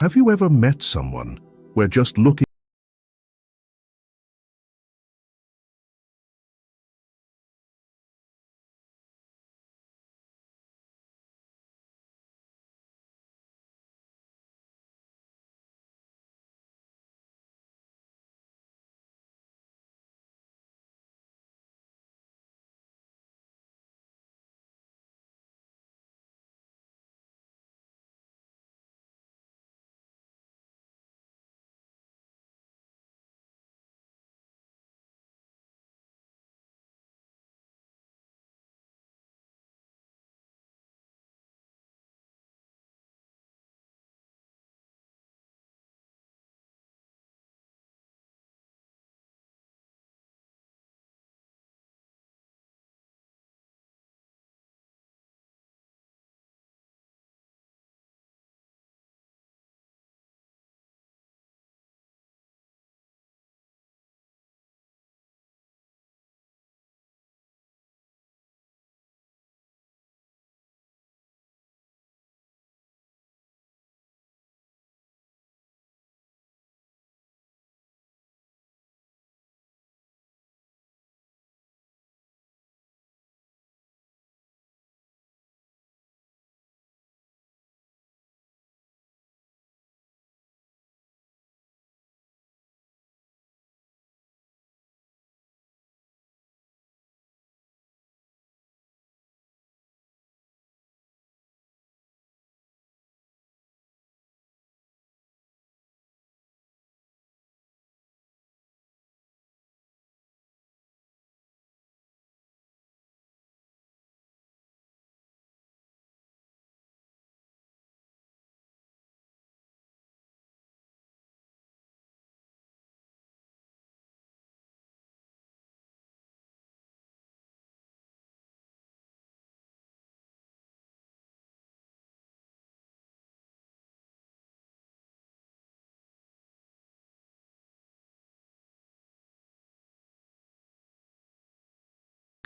Have you ever met someone where just looking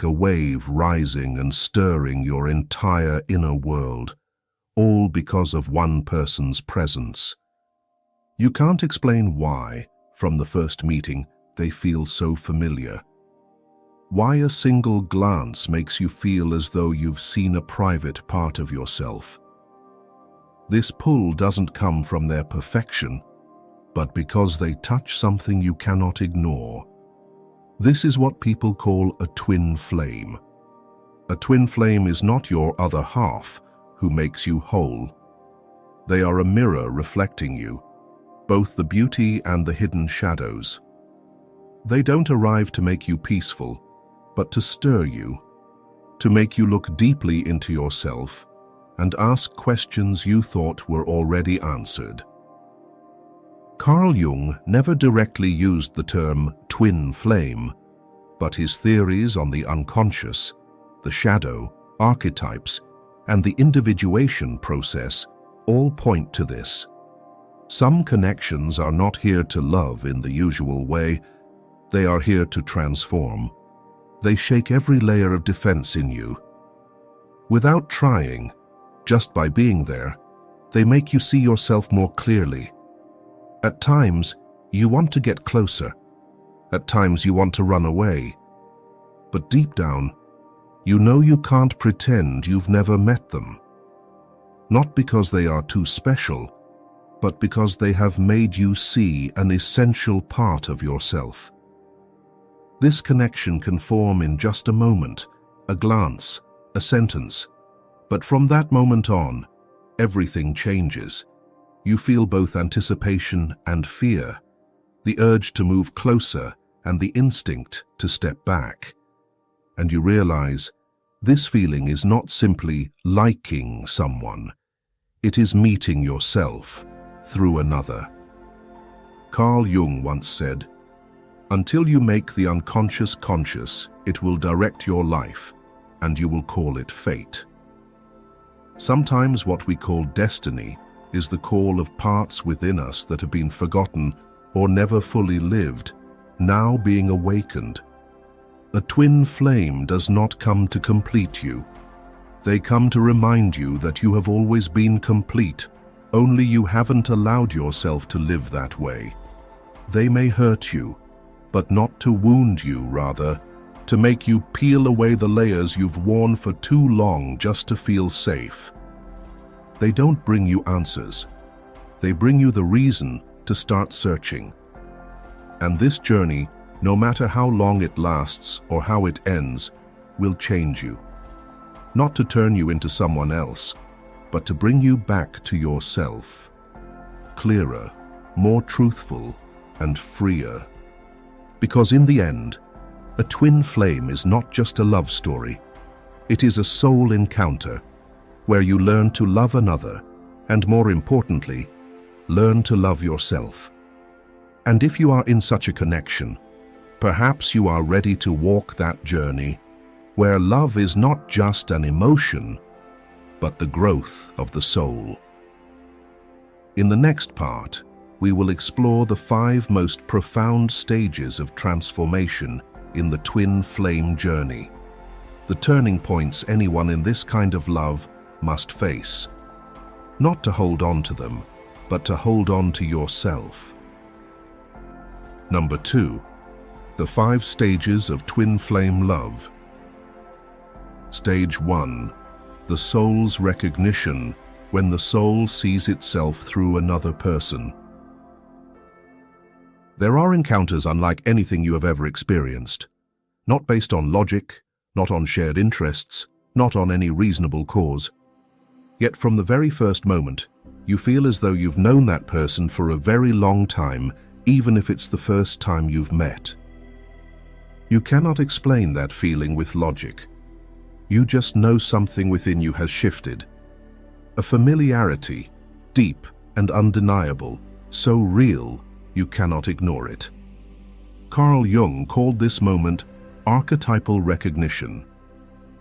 a wave rising and stirring your entire inner world, all because of one person's presence. You can't explain why, from the first meeting, they feel so familiar. Why a single glance makes you feel as though you've seen a private part of yourself. This pull doesn't come from their perfection, but because they touch something you cannot ignore. This is what people call a twin flame. A twin flame is not your other half who makes you whole. They are a mirror reflecting you, both the beauty and the hidden shadows. They don't arrive to make you peaceful, but to stir you, to make you look deeply into yourself and ask questions you thought were already answered. Carl Jung never directly used the term twin flame, but his theories on the unconscious, the shadow, archetypes, and the individuation process all point to this. Some connections are not here to love in the usual way. They are here to transform. They shake every layer of defense in you. Without trying, just by being there, they make you see yourself more clearly. At times, you want to get closer. At times, you want to run away. But deep down, you know you can't pretend you've never met them. Not because they are too special, but because they have made you see an essential part of yourself. This connection can form in just a moment, a glance, a sentence. But from that moment on, everything changes. You feel both anticipation and fear, the urge to move closer and the instinct to step back. And you realize this feeling is not simply liking someone. It is meeting yourself through another. Carl Jung once said, "Until you make the unconscious conscious, it will direct your life, and you will call it fate." Sometimes what we call destiny is the call of parts within us that have been forgotten or never fully lived, now being awakened. A twin flame does not come to complete you. They come to remind you that you have always been complete, only you haven't allowed yourself to live that way. They may hurt you, but not to wound you, rather, to make you peel away the layers you've worn for too long just to feel safe. They don't bring you answers. They bring you the reason to start searching. And this journey, no matter how long it lasts or how it ends, will change you. Not to turn you into someone else, but to bring you back to yourself. Clearer, more truthful, and freer. Because in the end, a twin flame is not just a love story. It is a soul encounter where you learn to love another and, more importantly, learn to love yourself. And if you are in such a connection, perhaps you are ready to walk that journey where love is not just an emotion, but the growth of the soul. In the next part, we will explore the 5 most profound stages of transformation in the twin flame journey, the turning points anyone in this kind of love must face. Not to hold on to them, but to hold on to yourself. Number 2. The 5 stages of twin flame love. Stage 1. The soul's recognition, when the soul sees itself through another person. There are encounters unlike anything you have ever experienced. Not based on logic, not on shared interests, not on any reasonable cause. Yet from the very first moment, you feel as though you've known that person for a very long time, even if it's the first time you've met. You cannot explain that feeling with logic. You just know something within you has shifted. A familiarity, deep and undeniable, so real you cannot ignore it. Carl Jung called this moment archetypal recognition.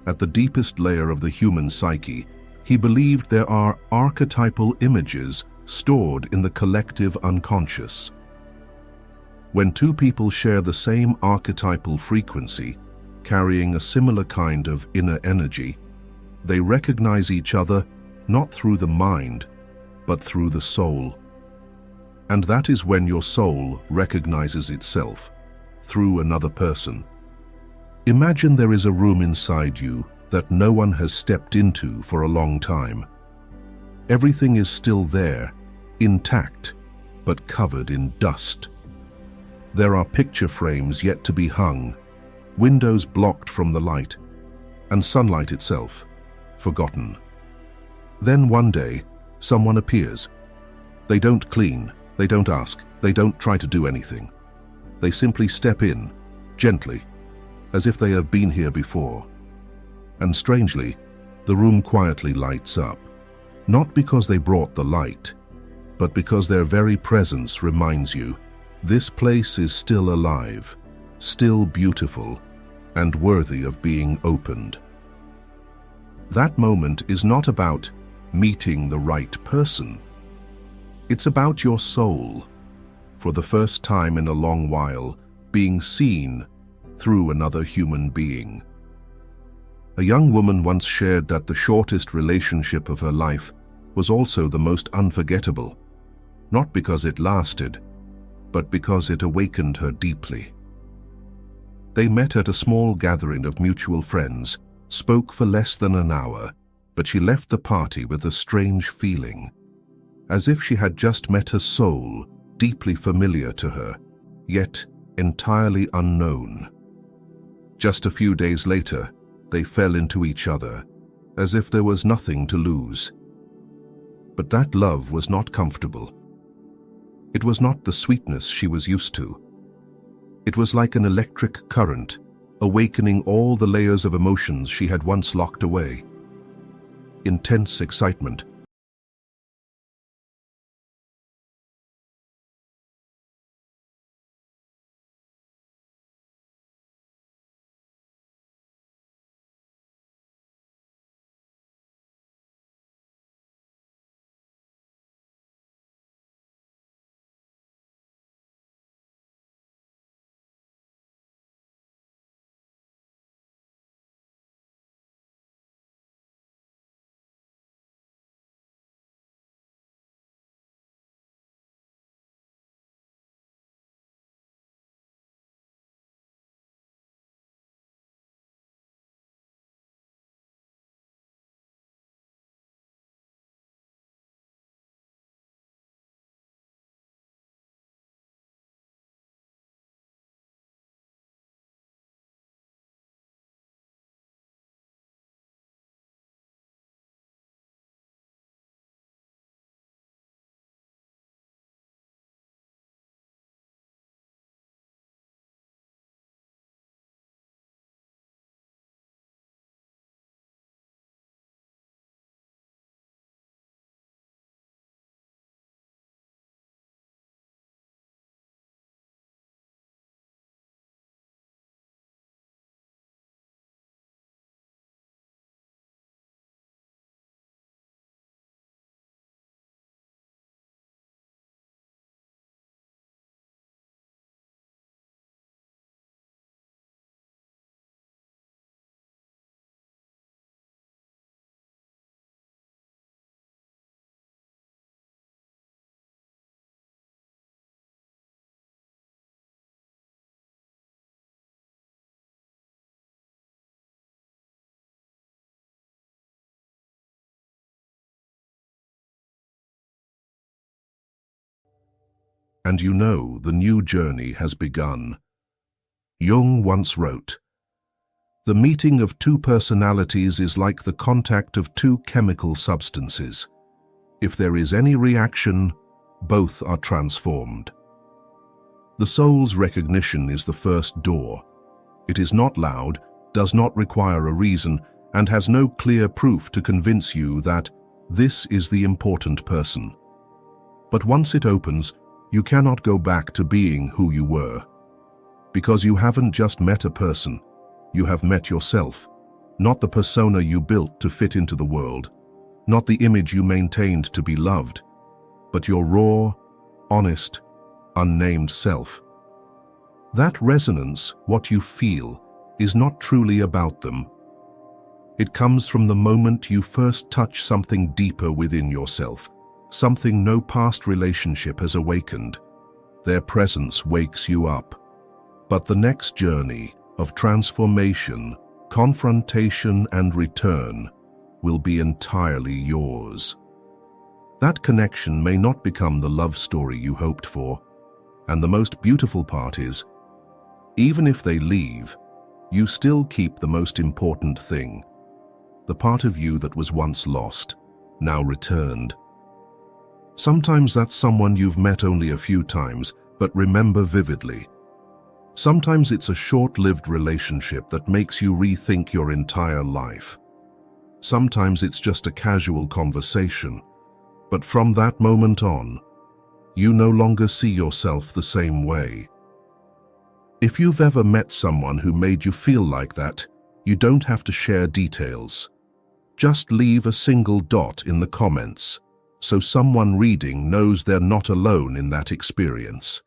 At the deepest layer of the human psyche, he believed there are archetypal images stored in the collective unconscious. When 2 people share the same archetypal frequency, carrying a similar kind of inner energy, they recognize each other not through the mind, but through the soul. And that is when your soul recognizes itself through another person. Imagine there is a room inside you that no one has stepped into for a long time. Everything is still there, intact, but covered in dust. There are picture frames yet to be hung, windows blocked from the light, and sunlight itself forgotten. Then one day, someone appears. They don't clean, they don't ask, they don't try to do anything. They simply step in, gently, as if they have been here before. And strangely, the room quietly lights up, not because they brought the light, but because their very presence reminds you this place is still alive, still beautiful, and worthy of being opened. That moment is not about meeting the right person. It's about your soul, for the first time in a long while, being seen through another human being. A young woman once shared that the shortest relationship of her life was also the most unforgettable, not because it lasted, but because it awakened her deeply. They met at a small gathering of mutual friends, spoke for less than an hour, but she left the party with a strange feeling, as if she had just met a soul deeply familiar to her, yet entirely unknown. Just a few days later, they fell into each other, as if there was nothing to lose. But that love was not comfortable. It was not the sweetness she was used to. It was like an electric current, awakening all the layers of emotions she had once locked away. Intense excitement, and you know the new journey has begun. Jung once wrote, "The meeting of two personalities is like the contact of two chemical substances. If there is any reaction, both are transformed." The soul's recognition is the first door. It is not loud, does not require a reason, and has no clear proof to convince you that this is the important person. But once it opens, you cannot go back to being who you were. Because you haven't just met a person, you have met yourself, not the persona you built to fit into the world, not the image you maintained to be loved, but your raw, honest, unnamed self. That resonance, what you feel, is not truly about them. It comes from the moment you first touch something deeper within yourself, something no past relationship has awakened. Their presence wakes you up. But the next journey of transformation, confrontation, and return will be entirely yours. That connection may not become the love story you hoped for, and the most beautiful part is, even if they leave, you still keep the most important thing, the part of you that was once lost, now returned. Sometimes that's someone you've met only a few times, but remember vividly. Sometimes it's a short-lived relationship that makes you rethink your entire life. Sometimes it's just a casual conversation, but from that moment on, you no longer see yourself the same way. If you've ever met someone who made you feel like that, you don't have to share details. Just leave a single dot in the comments, so someone reading knows they're not alone in that experience.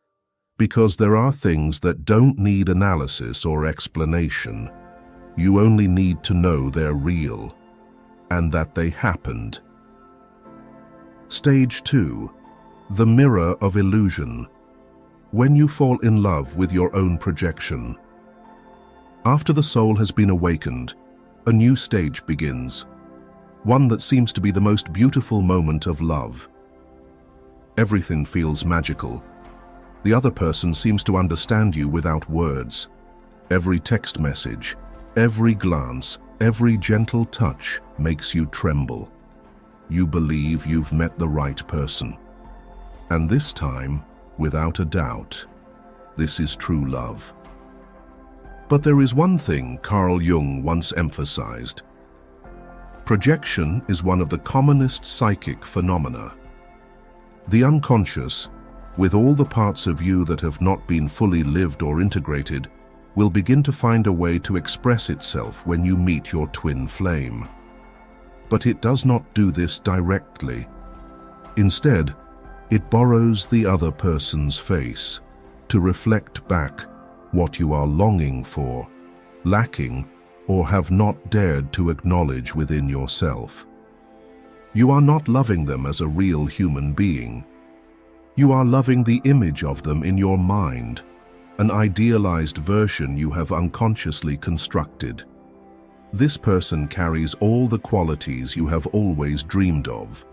Because there are things that don't need analysis or explanation. You only need to know they're real, and that they happened. Stage 2. The mirror of illusion. When you fall in love with your own projection. After the soul has been awakened, a new stage begins. One that seems to be the most beautiful moment of love. Everything feels magical. The other person seems to understand you without words. Every text message, every glance, every gentle touch makes you tremble. You believe you've met the right person. And this time, without a doubt, this is true love. But there is one thing Carl Jung once emphasized. Projection is one of the commonest psychic phenomena. The unconscious, with all the parts of you that have not been fully lived or integrated, will begin to find a way to express itself when you meet your twin flame. But it does not do this directly. Instead, it borrows the other person's face to reflect back what you are longing for, lacking, or have not dared to acknowledge within yourself. You are not loving them as a real human being. You are loving the image of them in your mind, an idealized version you have unconsciously constructed. This person carries all the qualities you have always dreamed of: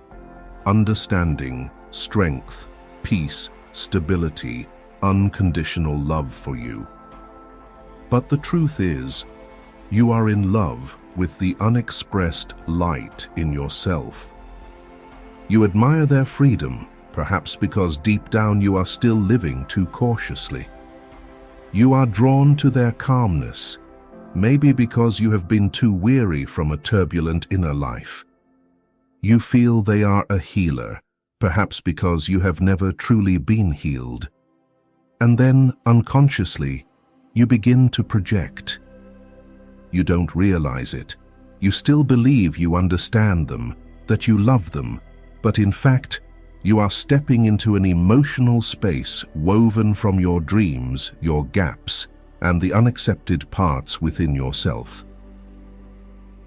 understanding, strength, peace, stability, unconditional love for you. But the truth is, you are in love with the unexpressed light in yourself. You admire their freedom, perhaps because deep down you are still living too cautiously. You are drawn to their calmness, maybe because you have been too weary from a turbulent inner life. You feel they are a healer, perhaps because you have never truly been healed. And then, unconsciously, you begin to project. You don't realize it. You still believe you understand them, that you love them, but in fact, you are stepping into an emotional space woven from your dreams, your gaps, and the unaccepted parts within yourself.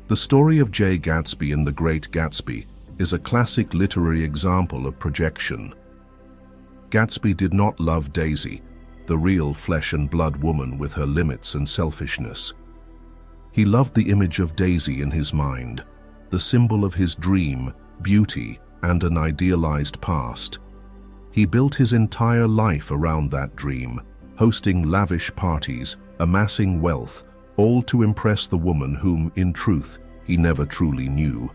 The story of J. Gatsby in The Great Gatsby is a classic literary example of projection. Gatsby did not love Daisy, the real flesh and blood woman with her limits and selfishness. He loved the image of Daisy in his mind, the symbol of his dream, beauty, and an idealized past. He built his entire life around that dream, hosting lavish parties, amassing wealth, all to impress the woman whom, in truth, he never truly knew.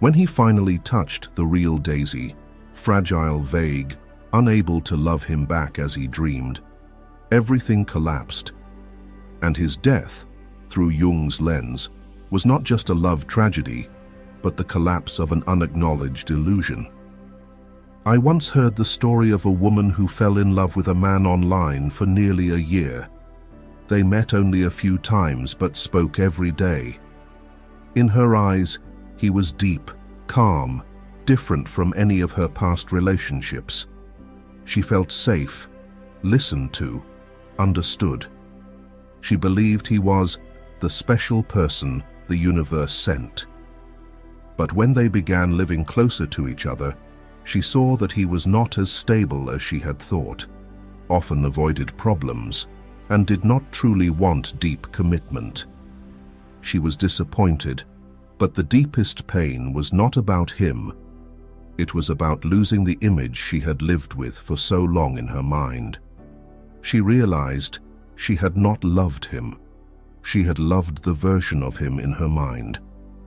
When he finally touched the real Daisy, fragile, vague, unable to love him back as he dreamed, everything collapsed. And his death, through Jung's lens, was not just a love tragedy, but the collapse of an unacknowledged illusion. I once heard the story of a woman who fell in love with a man online for nearly a year. They met only a few times but spoke every day. In her eyes, he was deep, calm, different from any of her past relationships. She felt safe, listened to, understood. She believed he was the special person the universe sent. But when they began living closer to each other, she saw that he was not as stable as she had thought, often avoided problems, and did not truly want deep commitment. She was disappointed, but the deepest pain was not about him. It was about losing the image she had lived with for so long in her mind. She realized she had not loved him. She had loved the version of him in her mind,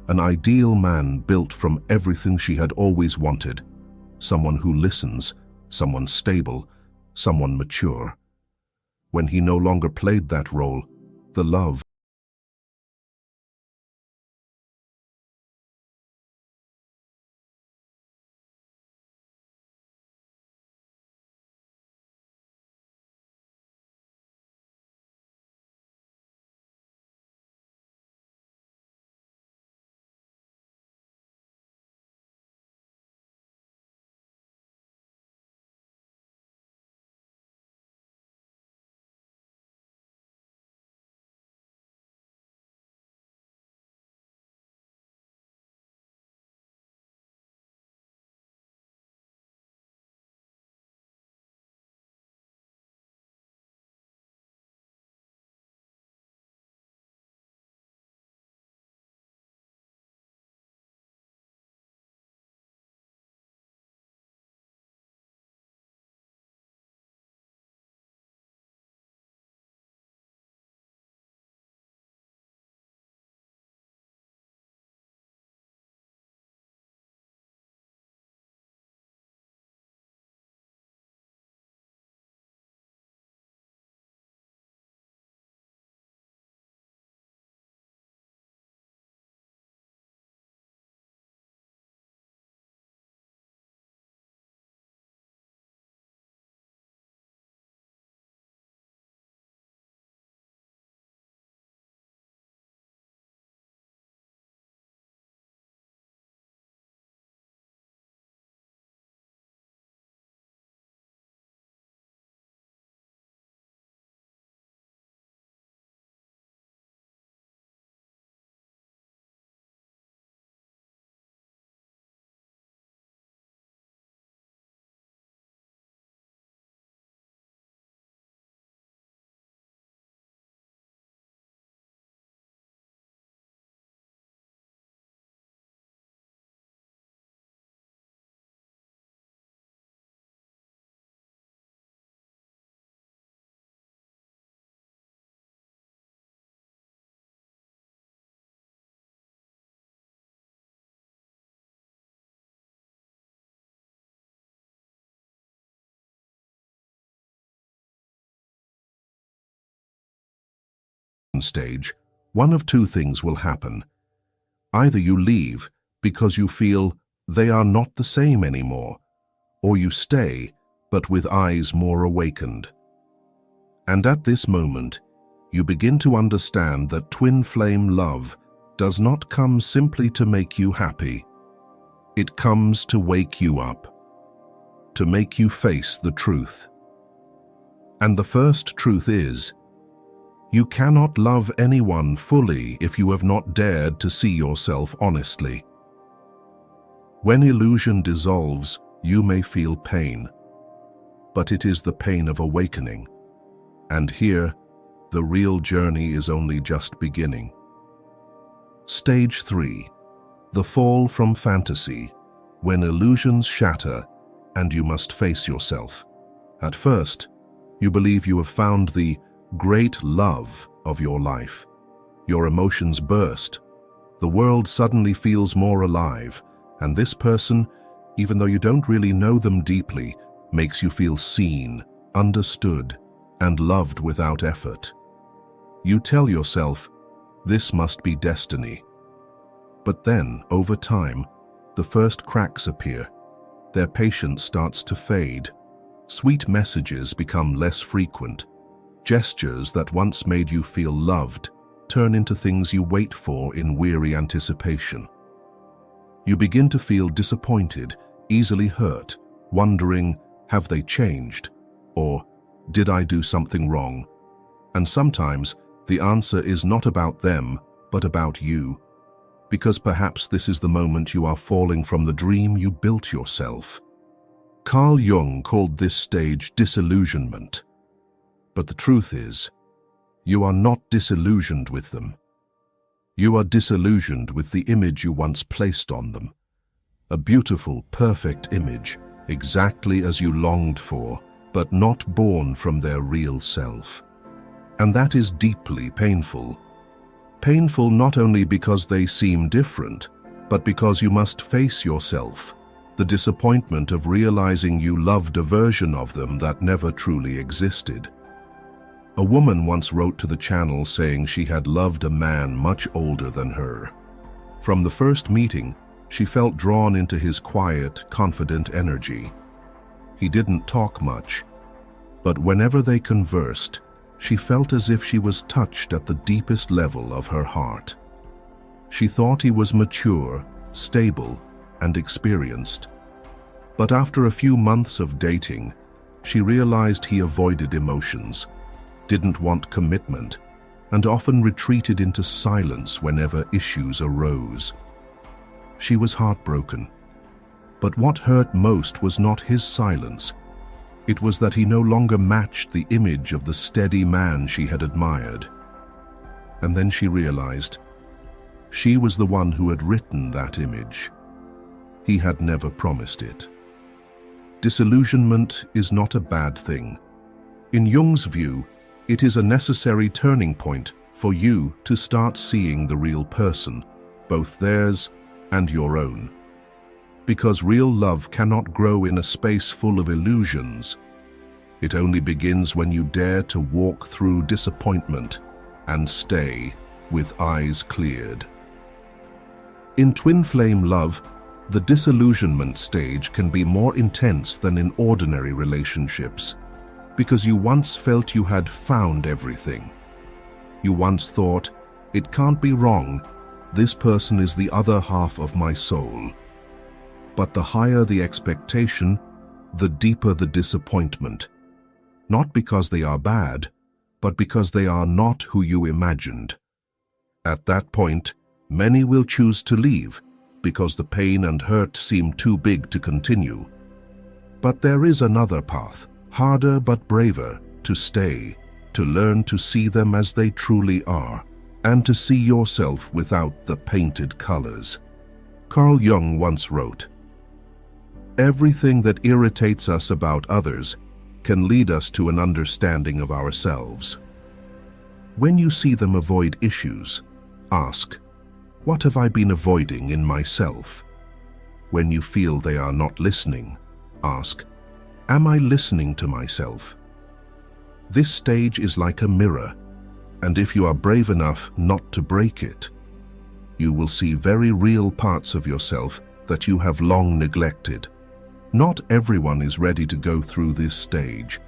an ideal man built from everything she had always wanted, someone who listens, someone stable, someone mature. When he no longer played that role, the love stage, one of two things will happen. Either you leave because you feel they are not the same anymore, or you stay, but with eyes more awakened. And at this moment, you begin to understand that twin flame love does not come simply to make you happy. It comes to wake you up, to make you face the truth. And the first truth is, you cannot love anyone fully if you have not dared to see yourself honestly. When illusion dissolves, you may feel pain, but it is the pain of awakening. And here, the real journey is only just beginning. Stage 3. The fall from fantasy. When illusions shatter, and you must face yourself. At first, you believe you have found the great love of your life. Your emotions burst. The world suddenly feels more alive, and this person, even though you don't really know them deeply, makes you feel seen, understood, and loved without effort. You tell yourself, this must be destiny. But then, over time, the first cracks appear. Their patience starts to fade. Sweet messages become less frequent. Gestures that once made you feel loved turn into things you wait for in weary anticipation. You begin to feel disappointed, easily hurt, wondering, have they changed? Or, did I do something wrong? And sometimes, the answer is not about them, but about you. Because perhaps this is the moment you are falling from the dream you built yourself. Carl Jung called this stage disillusionment. But the truth is, you are not disillusioned with them. You are disillusioned with the image you once placed on them. A beautiful, perfect image, exactly as you longed for, but not born from their real self. And that is deeply painful. Painful not only because they seem different, but because you must face yourself, the disappointment of realizing you loved a version of them that never truly existed. A woman once wrote to the channel saying she had loved a man much older than her. From the first meeting, she felt drawn into his quiet, confident energy. He didn't talk much, but whenever they conversed, she felt as if she was touched at the deepest level of her heart. She thought he was mature, stable, and experienced. But after a few months of dating, she realized he avoided emotions, didn't want commitment, and often retreated into silence whenever issues arose. She was heartbroken. But what hurt most was not his silence. It was that he no longer matched the image of the steady man she had admired. And then she realized she was the one who had written that image. He had never promised it. Disillusionment is not a bad thing. In Jung's view, it is a necessary turning point for you to start seeing the real person, both theirs and your own. Because real love cannot grow in a space full of illusions. It only begins when you dare to walk through disappointment and stay with eyes cleared. In twin flame love, the disillusionment stage can be more intense than in ordinary relationships, because you once felt you had found everything. You once thought, it can't be wrong, this person is the other half of my soul. But the higher the expectation, the deeper the disappointment. Not because they are bad, but because they are not who you imagined. At that point, many will choose to leave because the pain and hurt seem too big to continue. But there is another path, harder but braver, to stay, to learn to see them as they truly are, and to see yourself without the painted colors. Carl Jung once wrote, "Everything that irritates us about others can lead us to an understanding of ourselves." When you see them avoid issues, ask, what have I been avoiding in myself? When you feel they are not listening, ask, am I listening to myself? This stage is like a mirror, and if you are brave enough not to break it, you will see very real parts of yourself that you have long neglected. Not everyone is ready to go through this stage,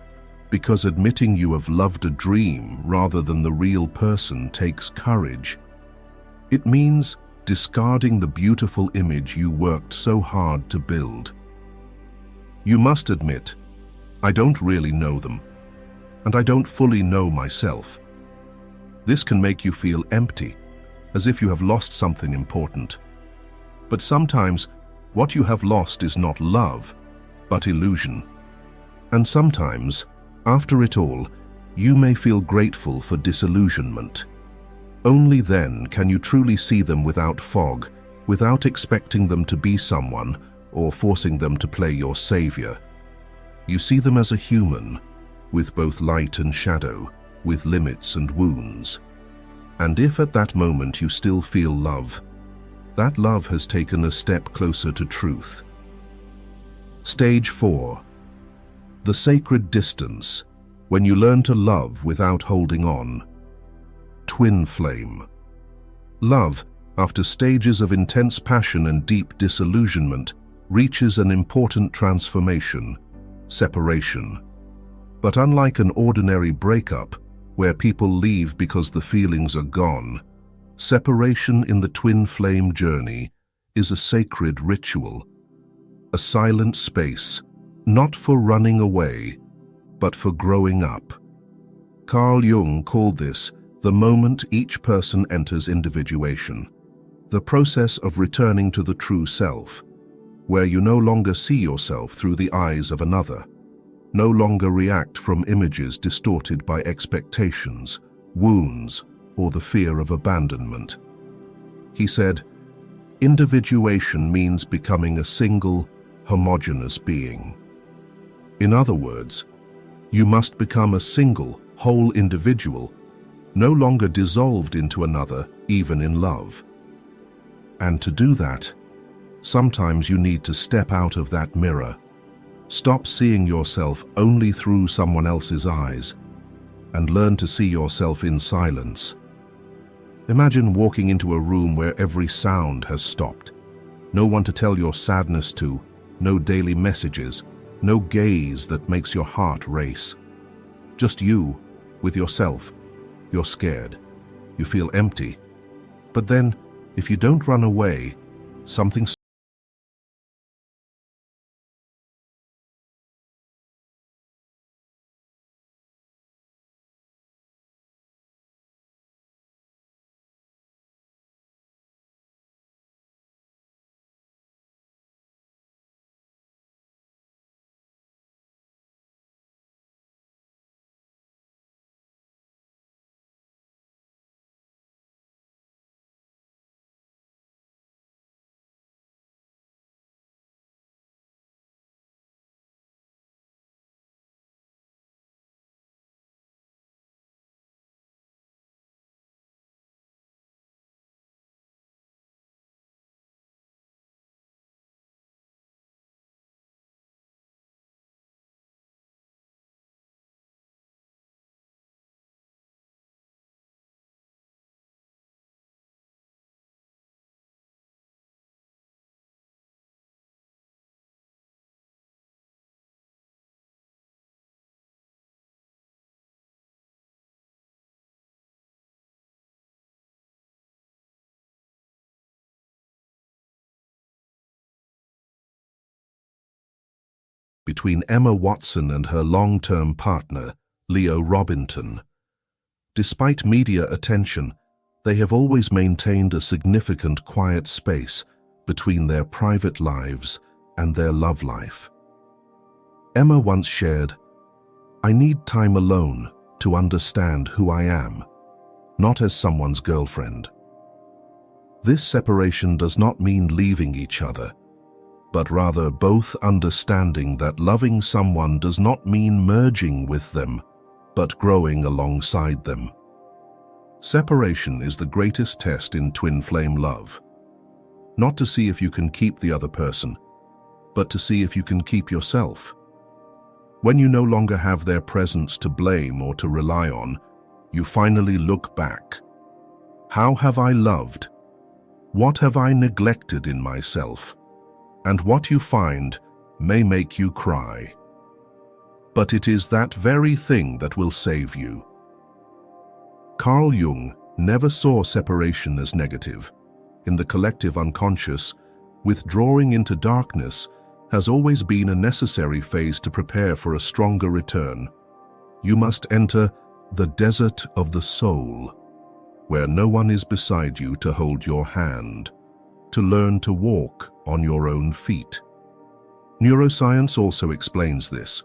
because admitting you have loved a dream rather than the real person takes courage. It means discarding the beautiful image you worked so hard to build. You must admit, I don't really know them, and I don't fully know myself. This can make you feel empty, as if you have lost something important. But sometimes, what you have lost is not love, but illusion. And sometimes, after it all, you may feel grateful for disillusionment. Only then can you truly see them without fog, without expecting them to be someone, or forcing them to play your savior. You see them as a human, with both light and shadow, with limits and wounds. And if at that moment you still feel love, that love has taken a step closer to truth. Stage 4. The sacred distance, when you learn to love without holding on. Twin flame. Love, after stages of intense passion and deep disillusionment, reaches an important transformation, separation. But unlike an ordinary breakup, where people leave because the feelings are gone, separation in the twin flame journey is a sacred ritual, a silent space, not for running away, but for growing up. Carl Jung called this the moment each person enters individuation, the process of returning to the true self, where you no longer see yourself through the eyes of another, no longer react from images distorted by expectations, wounds, or the fear of abandonment. He said, individuation means becoming a single, homogeneous being. In other words, you must become a single, whole individual, no longer dissolved into another, even in love. And to do that, sometimes you need to step out of that mirror, stop seeing yourself only through someone else's eyes, and learn to see yourself in silence. Imagine walking into a room where every sound has stopped. No one to tell your sadness to, no daily messages, no gaze that makes your heart race. Just you, with yourself. You're scared. You feel empty. But then, if you don't run away, something between Emma Watson and her long-term partner, Leo Robinson. Despite media attention, they have always maintained a significant quiet space between their private lives and their love life. Emma once shared, "I need time alone to understand who I am, not as someone's girlfriend." This separation does not mean leaving each other, but rather both understanding that loving someone does not mean merging with them, but growing alongside them. Separation is the greatest test in twin flame love. Not to see if you can keep the other person, but to see if you can keep yourself. When you no longer have their presence to blame or to rely on, you finally look back. How have I loved? What have I neglected in myself? And what you find may make you cry. But it is that very thing that will save you. Carl Jung never saw separation as negative. In the collective unconscious, withdrawing into darkness has always been a necessary phase to prepare for a stronger return. You must enter the desert of the soul, where no one is beside you to hold your hand, to learn to walk on your own feet. Neuroscience also explains this.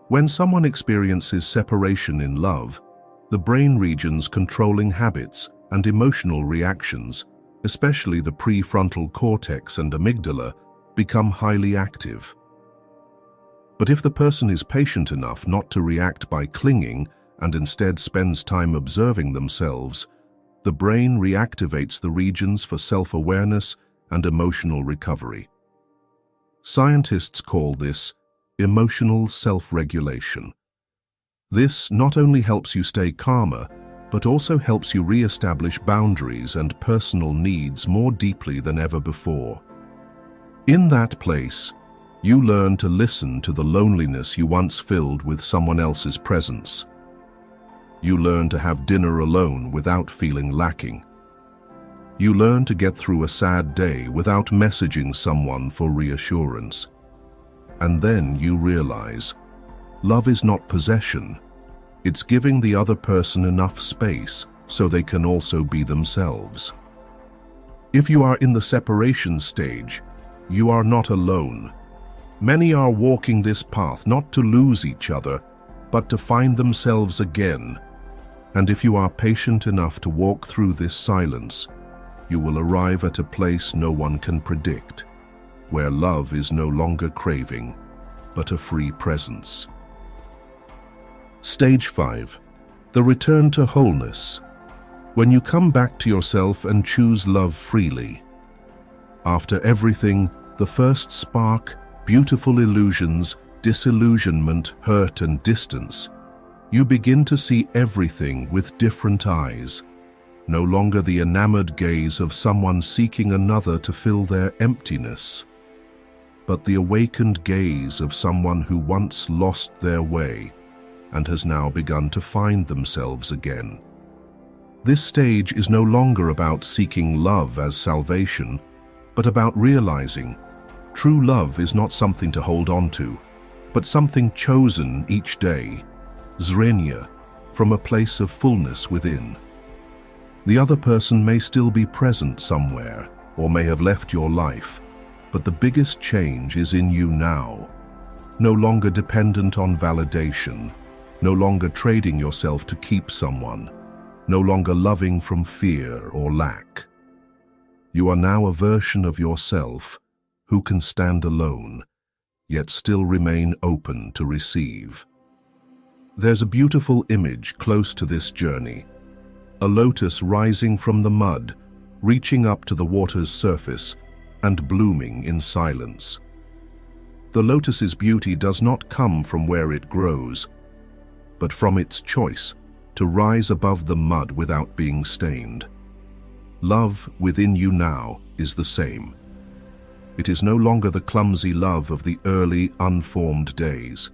When someone experiences separation in love, the brain regions controlling habits and emotional reactions, especially the prefrontal cortex and amygdala, become highly active. But if the person is patient enough not to react by clinging and instead spends time observing themselves, the brain reactivates the regions for self-awareness and emotional recovery. Scientists call this emotional self-regulation. This not only helps you stay calmer, but also helps you re-establish boundaries and personal needs more deeply than ever before. In that place, you learn to listen to the loneliness you once filled with someone else's presence. You learn to have dinner alone without feeling lacking. You learn to get through a sad day without messaging someone for reassurance. And then you realize, love is not possession. It's giving the other person enough space so they can also be themselves. If you are in the separation stage, you are not alone. Many are walking this path not to lose each other, but to find themselves again. And if you are patient enough to walk through this silence, you will arrive at a place no one can predict, where love is no longer craving, but a free presence. Stage 5. The return to wholeness. When you come back to yourself and choose love freely. After everything, the first spark, beautiful illusions, disillusionment, hurt and distance, you begin to see everything with different eyes. No longer the enamored gaze of someone seeking another to fill their emptiness, but the awakened gaze of someone who once lost their way and has now begun to find themselves again. This stage is no longer about seeking love as salvation, but about realizing true love is not something to hold on to, but something chosen each day, zrenia, from a place of fullness within. The other person may still be present somewhere, or may have left your life, but the biggest change is in you now. No longer dependent on validation, no longer trading yourself to keep someone, no longer loving from fear or lack. You are now a version of yourself who can stand alone, yet still remain open to receive. There's a beautiful image close to this journey, a lotus rising from the mud, reaching up to the water's surface and blooming in silence. The lotus's beauty does not come from where it grows, but from its choice to rise above the mud without being stained. Love within you now is the same. It is no longer the clumsy love of the early, unformed days.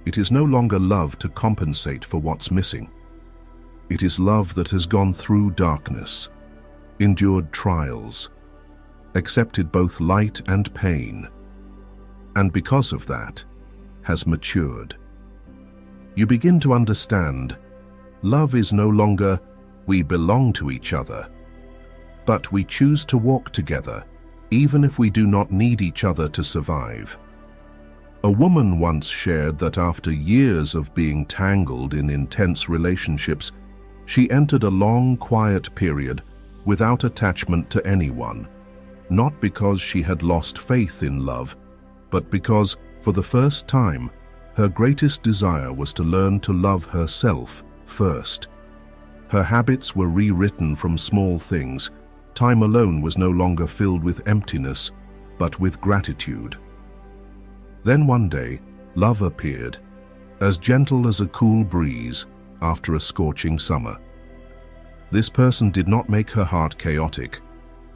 It is no longer love to compensate for what's missing. It is love that has gone through darkness, endured trials, accepted both light and pain, and because of that, has matured. You begin to understand, love is no longer we belong to each other, but we choose to walk together, even if we do not need each other to survive. A woman once shared that after years of being tangled in intense relationships, she entered a long, quiet period without attachment to anyone, not because she had lost faith in love, but because, for the first time, her greatest desire was to learn to love herself first. Her habits were rewritten from small things. Time alone was no longer filled with emptiness, but with gratitude. Then one day, love appeared, as gentle as a cool breeze after a scorching summer. This person did not make her heart chaotic,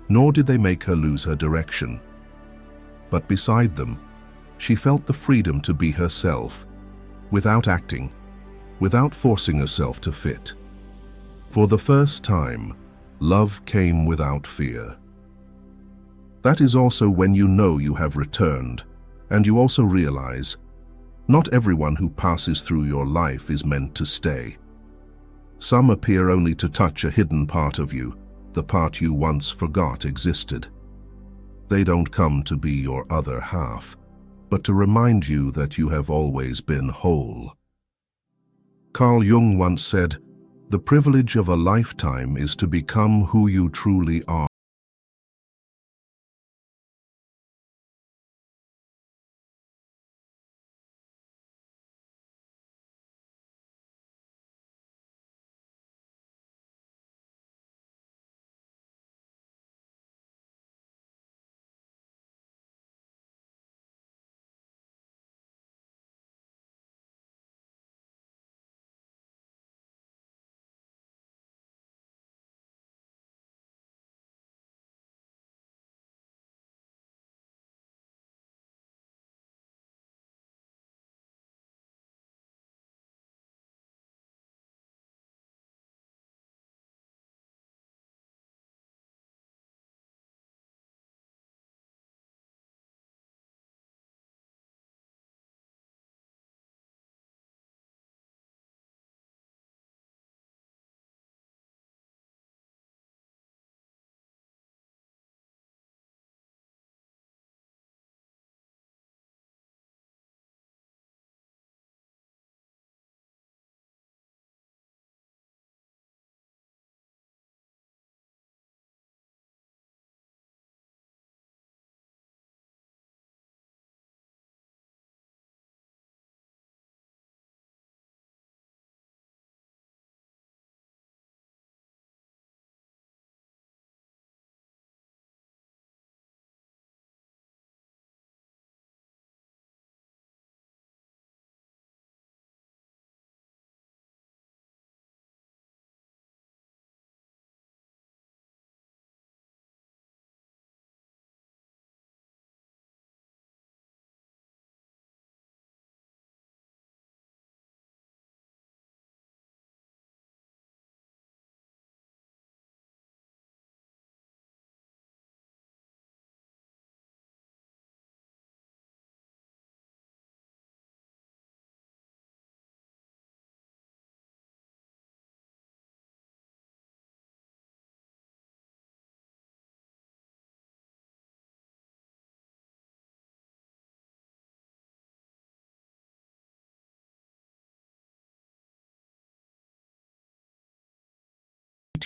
nor did they make her lose her direction. But beside them, she felt the freedom to be herself, without acting, without forcing herself to fit. For the first time, love came without fear. That is also when you know you have returned, and you also realize, not everyone who passes through your life is meant to stay. Some appear only to touch a hidden part of you, the part you once forgot existed. They don't come to be your other half, but to remind you that you have always been whole. Carl Jung once said, "The privilege of a lifetime is to become who you truly are."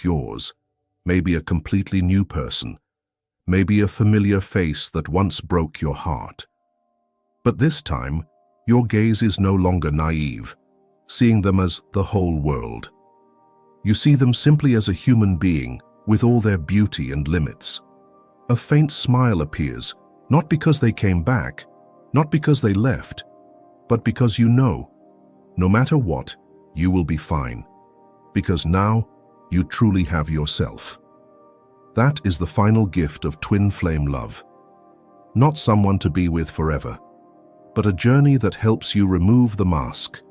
meet yours, maybe a completely new person, maybe a familiar face that once broke your heart. But this time, your gaze is no longer naive, seeing them as the whole world. You see them simply as a human being with all their beauty and limits. A faint smile appears, not because they came back, not because they left, but because you know, no matter what, you will be fine. Because now, you truly have yourself. That is the final gift of twin flame love. Not someone to be with forever, but a journey that helps you remove the mask,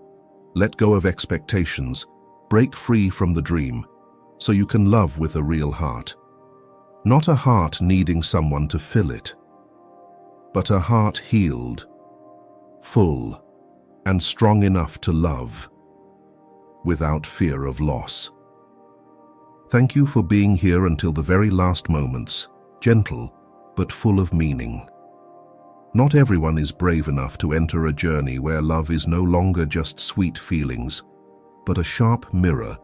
let go of expectations, break free from the dream, so you can love with a real heart. Not a heart needing someone to fill it, but a heart healed, full, and strong enough to love, without fear of loss. Thank you for being here until the very last moments, gentle but full of meaning. Not everyone is brave enough to enter a journey where love is no longer just sweet feelings, but a sharp mirror,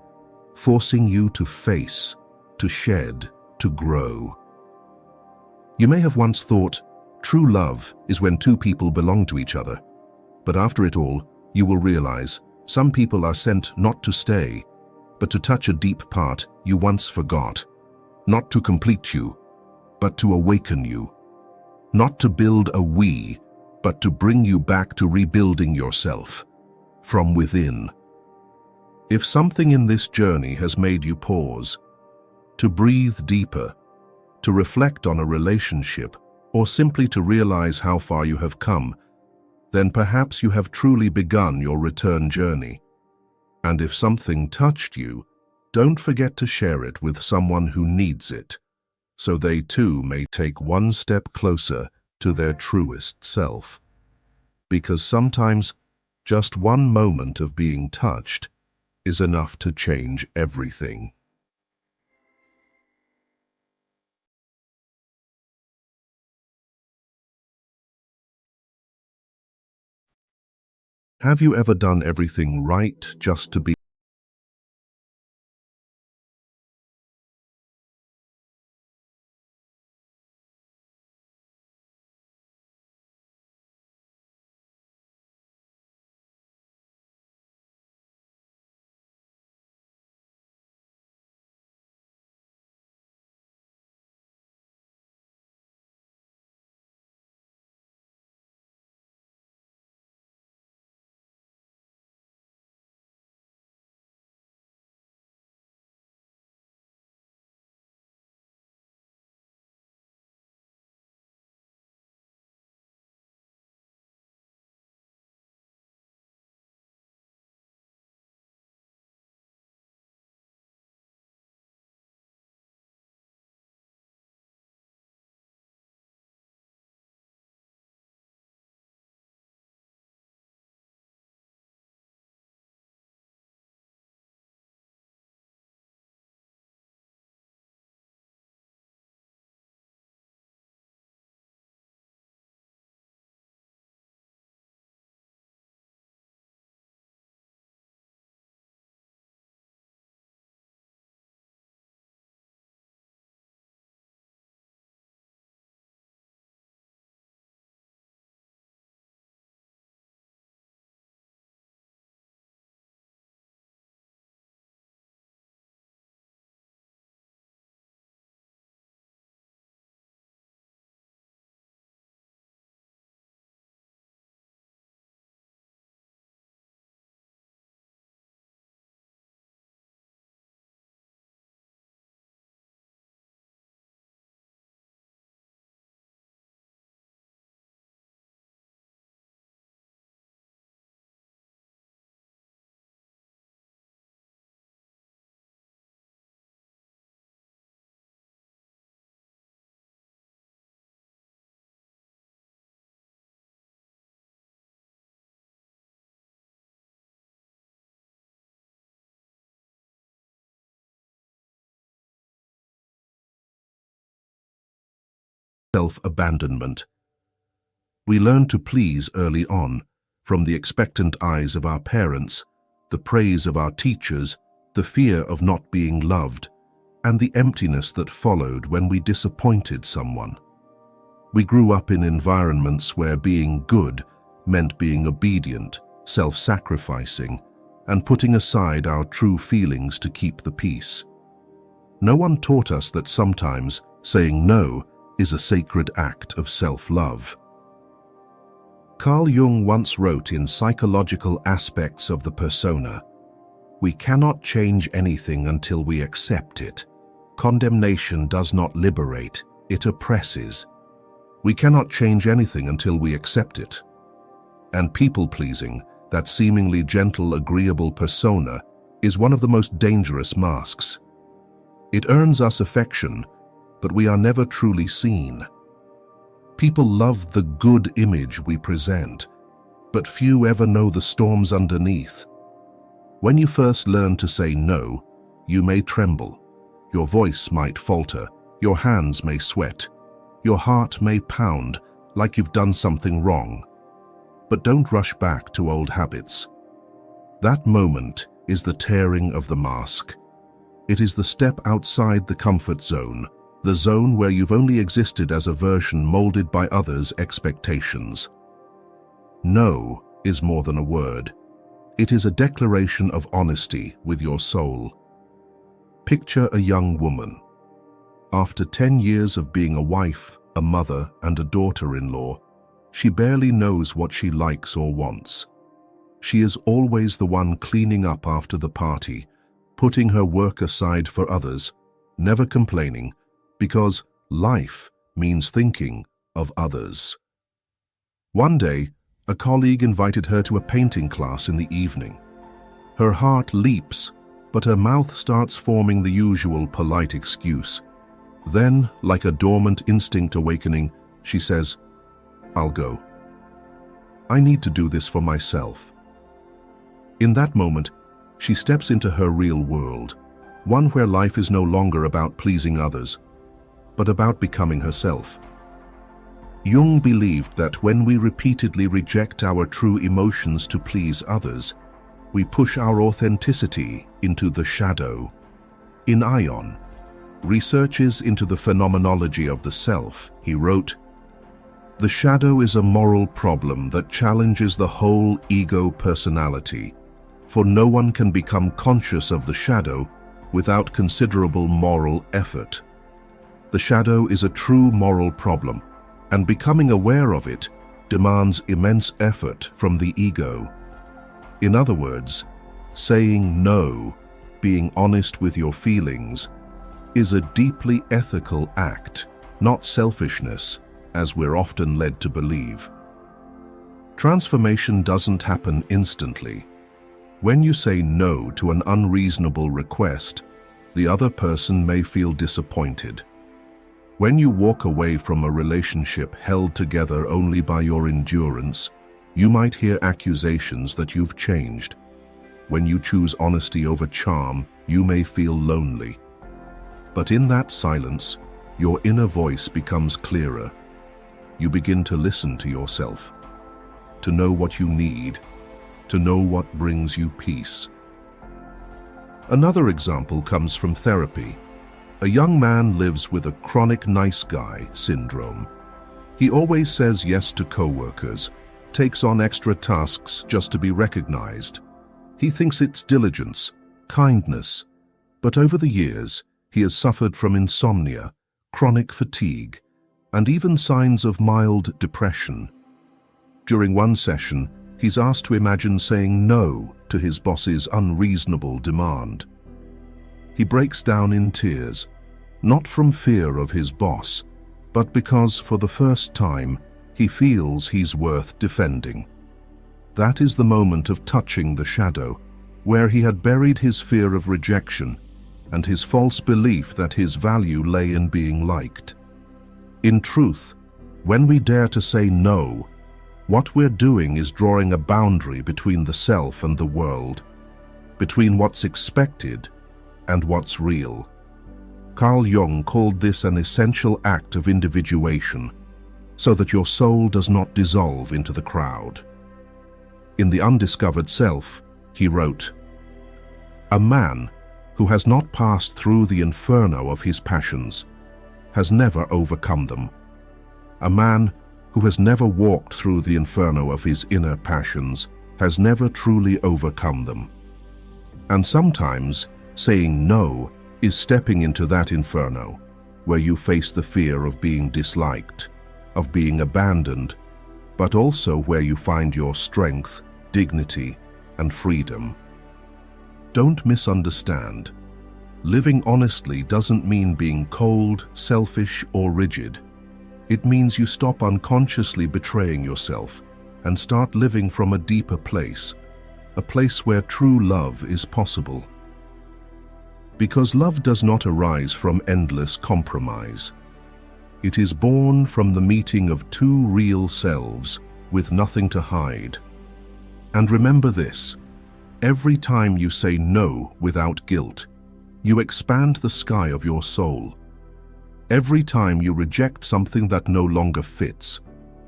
forcing you to face, to shed, to grow. You may have once thought, true love is when two people belong to each other. But after it all, you will realize some people are sent not to stay, but to touch a deep part you once forgot. Not to complete you, but to awaken you. Not to build a we, but to bring you back to rebuilding yourself, from within. If something in this journey has made you pause, to breathe deeper, to reflect on a relationship, or simply to realize how far you have come, then perhaps you have truly begun your return journey. And if something touched you, don't forget to share it with someone who needs it, so they too may take one step closer to their truest self. Because sometimes just one moment of being touched is enough to change everything. Have you ever done everything right just to be self-abandonment? We learn to please early on, from the expectant eyes of our parents, the praise of our teachers, the fear of not being loved, and the emptiness that followed when we disappointed someone. We grew up in environments where being good meant being obedient, self-sacrificing, and putting aside our true feelings to keep the peace. No one taught us that sometimes saying no is a sacred act of self-love. Carl Jung once wrote in Psychological Aspects of the Persona, "We cannot change anything until we accept it. Condemnation does not liberate, it oppresses. We cannot change anything until we accept it." And people-pleasing, that seemingly gentle, agreeable persona, is one of the most dangerous masks. It earns us affection, but we are never truly seen. People love the good image we present, but few ever know the storms underneath. When you first learn to say no, you may tremble. Your voice might falter, your hands may sweat, your heart may pound like you've done something wrong. But don't rush back to old habits. That moment is the tearing of the mask. It is the step outside the comfort zone, the zone where you've only existed as a version molded by others' expectations. No is more than a word. It is a declaration of honesty with your soul. Picture a young woman. After 10 years of being a wife, a mother, and a daughter-in-law, she barely knows what she likes or wants. She is always the one cleaning up after the party, putting her work aside for others, never complaining, because life means thinking of others. One day, a colleague invited her to a painting class in the evening. Her heart leaps, but her mouth starts forming the usual polite excuse. Then, like a dormant instinct awakening, she says, "I'll go. I need to do this for myself." In that moment, she steps into her real world, one where life is no longer about pleasing others, but about becoming herself. Jung believed that when we repeatedly reject our true emotions to please others, we push our authenticity into the shadow. In Ion, Researches into the Phenomenology of the Self, he wrote, "The shadow is a moral problem that challenges the whole ego personality, for no one can become conscious of the shadow without considerable moral effort. The shadow is a true moral problem, and becoming aware of it demands immense effort from the ego. In other words, saying no, being honest with your feelings, is a deeply ethical act, not selfishness, as we're often led to believe." Transformation doesn't happen instantly. When you say no to an unreasonable request, the other person may feel disappointed. When you walk away from a relationship held together only by your endurance, you might hear accusations that you've changed. When you choose honesty over charm, you may feel lonely. But in that silence, your inner voice becomes clearer. You begin to listen to yourself, to know what you need, to know what brings you peace. Another example comes from therapy. A young man lives with a chronic nice guy syndrome. He always says yes to coworkers, takes on extra tasks just to be recognized. He thinks it's diligence, kindness, but over the years, he has suffered from insomnia, chronic fatigue, and even signs of mild depression. During one session, he's asked to imagine saying no to his boss's unreasonable demand. He breaks down in tears, not from fear of his boss, but because for the first time, he feels he's worth defending. That is the moment of touching the shadow, where he had buried his fear of rejection and his false belief that his value lay in being liked. In truth, when we dare to say no, what we're doing is drawing a boundary between the self and the world, between what's expected and what's real. Carl Jung called this an essential act of individuation, so that your soul does not dissolve into the crowd. In The Undiscovered Self, he wrote, "A man who has not passed through the inferno of his passions has never overcome them. A man who has never walked through the inferno of his inner passions has never truly overcome them. And sometimes saying no is stepping into that inferno where you face the fear of being disliked, of being abandoned, but also where you find your strength, dignity, and freedom. Don't misunderstand. Living honestly doesn't mean being cold, selfish, or rigid. It means you stop unconsciously betraying yourself and start living from a deeper place, a place where true love is possible. Because love does not arise from endless compromise. It is born from the meeting of two real selves with nothing to hide. And remember this, every time you say no without guilt, you expand the sky of your soul. Every time you reject something that no longer fits,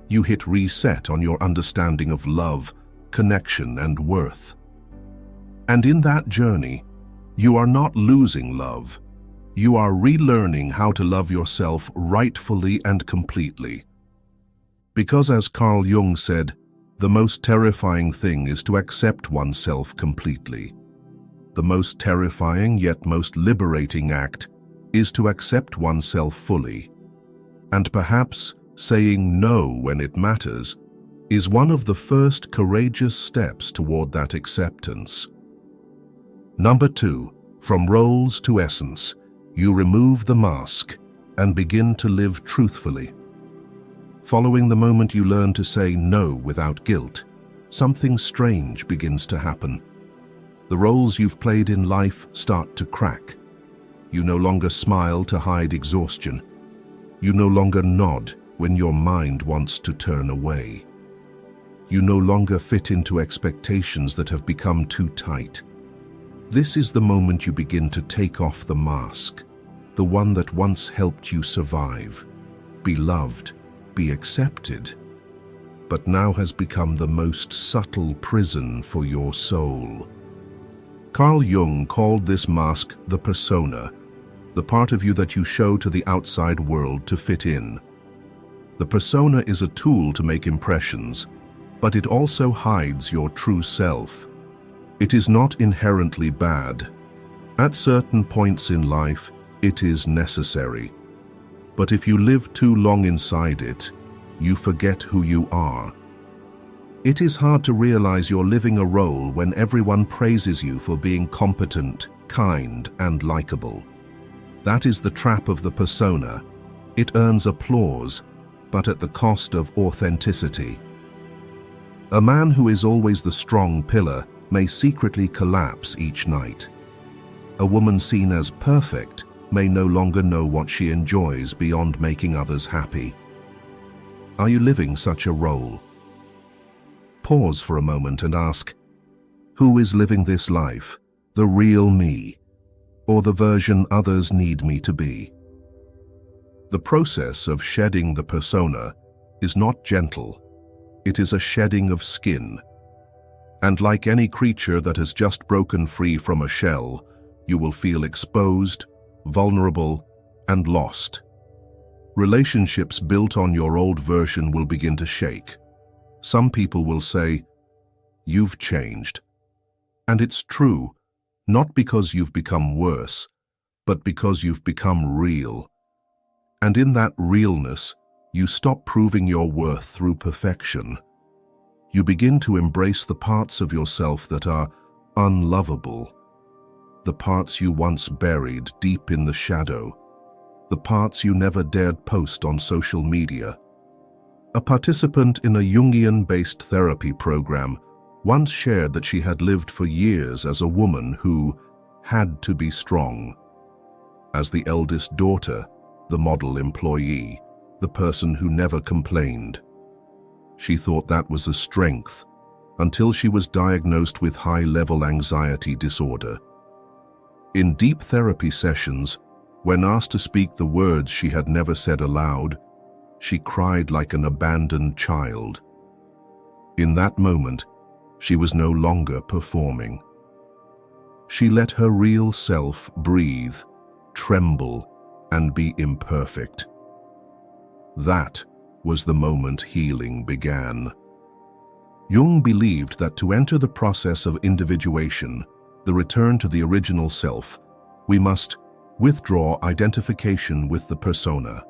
you hit reset on your understanding of love, connection, and worth. And in that journey, you are not losing love. You are relearning how to love yourself rightfully and completely. Because as Carl Jung said, the most terrifying thing is to accept oneself completely. The most terrifying yet most liberating act is to accept oneself fully. And perhaps saying no when it matters is one of the first courageous steps toward that acceptance. Number 2, from roles to essence, you remove the mask and begin to live truthfully. Following the moment you learn to say no without guilt, something strange begins to happen. The roles you've played in life start to crack. You no longer smile to hide exhaustion. You no longer nod when your mind wants to turn away. You no longer fit into expectations that have become too tight. This is the moment you begin to take off the mask, the one that once helped you survive, be loved, be accepted, but now has become the most subtle prison for your soul. Carl Jung called this mask the persona, the part of you that you show to the outside world to fit in. The persona is a tool to make impressions, but it also hides your true self. It is not inherently bad. At certain points in life, it is necessary. But if you live too long inside it, you forget who you are. It is hard to realize you're living a role when everyone praises you for being competent, kind, and likable. That is the trap of the persona. It earns applause, but at the cost of authenticity. A man who is always the strong pillar may secretly collapse each night. A woman seen as perfect may no longer know what she enjoys beyond making others happy. Are you living such a role? Pause for a moment and ask, who is living this life, the real me, or the version others need me to be? The process of shedding the persona is not gentle. It is a shedding of skin. And like any creature that has just broken free from a shell, you will feel exposed, vulnerable, and lost. Relationships built on your old version will begin to shake. Some people will say, "You've changed." And it's true, not because you've become worse, but because you've become real. And in that realness, you stop proving your worth through perfection. You begin to embrace the parts of yourself that are unlovable, the parts you once buried deep in the shadow, the parts you never dared post on social media. A participant in a Jungian-based therapy program once shared that she had lived for years as a woman who had to be strong. As the eldest daughter, the model employee, the person who never complained. She thought that was a strength until she was diagnosed with high-level anxiety disorder. In deep therapy sessions, when asked to speak the words she had never said aloud, she cried like an abandoned child. In that moment, she was no longer performing. She let her real self breathe, tremble, and be imperfect. That was the moment healing began. Jung believed that to enter the process of individuation, the return to the original self, we must withdraw identification with the persona.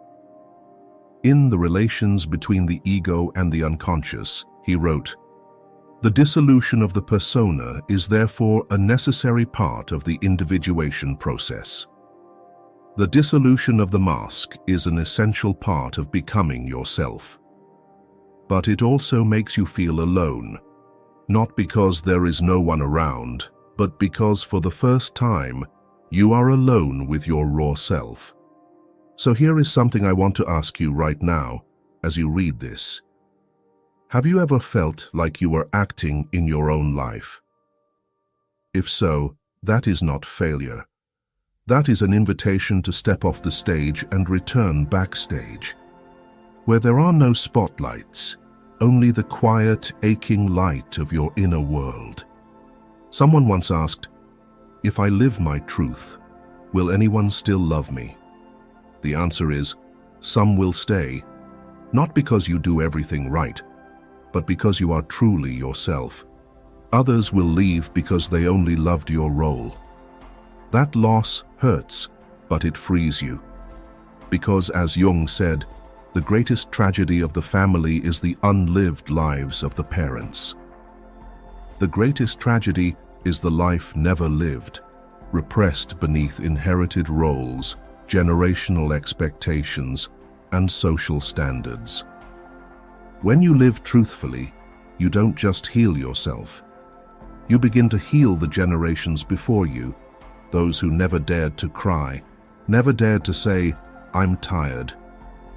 In The Relations Between the Ego and the Unconscious, he wrote, "The dissolution of the persona is therefore a necessary part of the individuation process. The dissolution of the mask is an essential part of becoming yourself. But it also makes you feel alone, not because there is no one around, but because for the first time, you are alone with your raw self." So here is something I want to ask you right now as you read this. Have you ever felt like you were acting in your own life? If so, that is not failure. That is an invitation to step off the stage and return backstage, where there are no spotlights, only the quiet, aching light of your inner world. Someone once asked, "If I live my truth, will anyone still love me?" The answer is, some will stay, not because you do everything right, but because you are truly yourself. Others will leave because they only loved your role. That loss hurts, but it frees you. Because, as Jung said, the greatest tragedy of the family is the unlived lives of the parents. The greatest tragedy is the life never lived, repressed beneath inherited roles, generational expectations, and social standards. When you live truthfully, you don't just heal yourself. You begin to heal the generations before you, those who never dared to cry, never dared to say, "I'm tired,"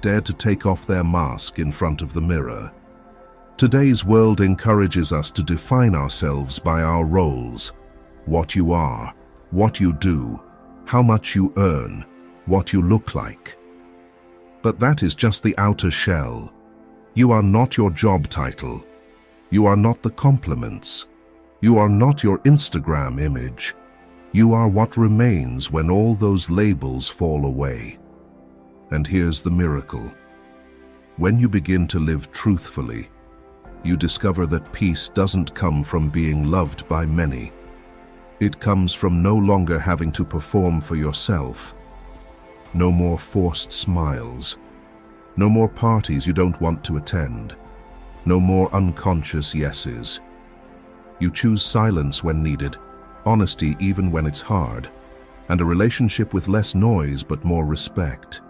dared to take off their mask in front of the mirror. Today's world encourages us to define ourselves by our roles: what you are, what you do, how much you earn, what you look like. But that is just the outer shell. You are not your job title. You are not the compliments. You are not your Instagram image. You are what remains when all those labels fall away. And here's the miracle. When you begin to live truthfully, you discover that peace doesn't come from being loved by many. It comes from no longer having to perform for yourself. No more forced smiles. No more parties you don't want to attend. No more unconscious yeses. You choose silence when needed, honesty even when it's hard, and a relationship with less noise but more respect.